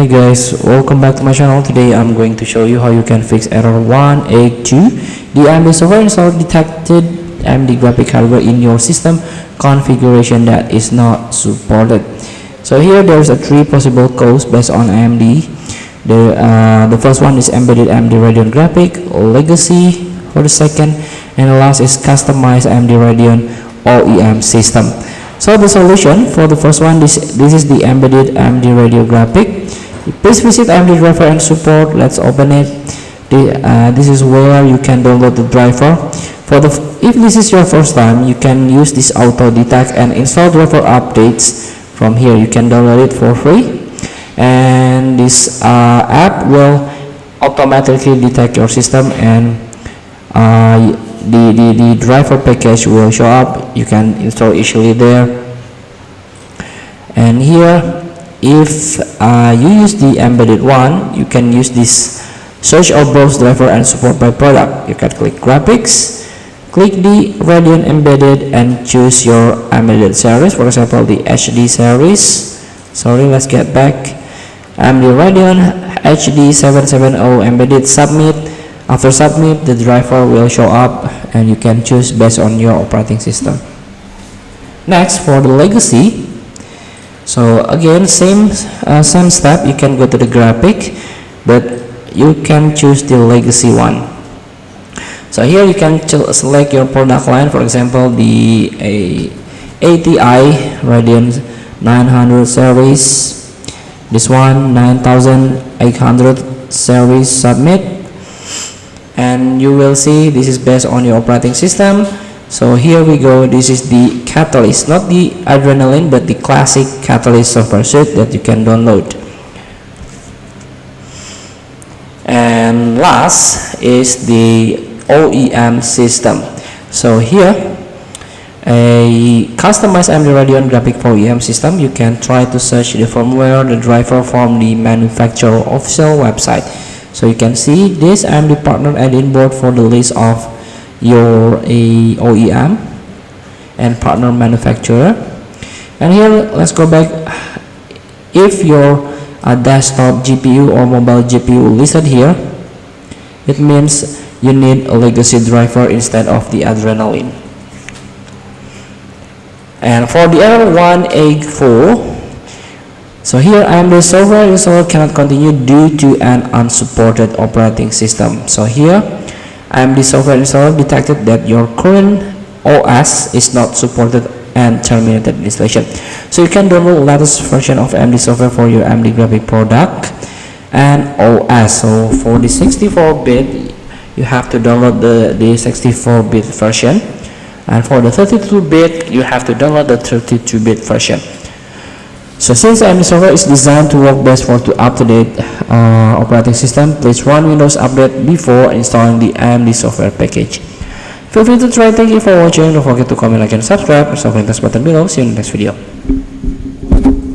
Hi guys, welcome back to my channel. Today I'm going to show you how you can fix error 182. The AMD Software Installer detected AMD graphic hardware in your system configuration that is not supported. So here there's a three possible codes based on AMD. The first one is embedded AMD Radeon graphic, legacy for the second, and the last is customized AMD Radeon OEM system. So the solution for the first one, this is the embedded AMD Radeon graphic. Please visit AMD Driver and Support. Let's open it. This is where you can download the driver. If this is your first time, you can use this auto detect and install driver updates from here. You can download it for free, and this app will automatically detect your system, and the driver package will show up. You can install easily there. And here, if you use the embedded one, you can use this search or browse driver and support by product. You can click graphics, click the Radeon embedded, and choose your embedded series. For example, the HD series. Let's get back. AMD Radeon HD 770 embedded. Submit. After submit, the driver will show up and you can choose based on your operating system. Next, for the legacy, so again same step. You can go to the graphic, but you can choose the legacy one. So here you can select your product line. For example, the ATI Radeon 900 series, this one 9800 series. Submit, and you will see this is based on your operating system. So here we go. This is the Catalyst, not the Adrenaline, but the classic Catalyst software suite that you can download. And last is the OEM system. So here, a customized AMD Radeon graphic for OEM system. You can try to search the firmware, the driver from the manufacturer official website. So you can see this AMD partner add-in board for the list of your OEM and partner manufacturer. And here, let's go back. If your desktop GPU or mobile GPU listed here, it means you need a legacy driver instead of the Adrenaline. And for the error 184, so here AMD Software Installer cannot continue due to an unsupported operating system. So here AMD Software Installer detected that your current OS is not supported and terminated installation. So you can download the latest version of AMD software for your AMD graphic product and OS. So for the 64-bit, you have to download the 64-bit version, and for the 32-bit, you have to download the 32-bit version. So since AMD software is designed to work best for up-to-date operating system, please run Windows Update before installing the AMD software package. Feel free to try. Thank you for watching. Don't forget to comment, like, and subscribe. Press the button below. See you in the next video.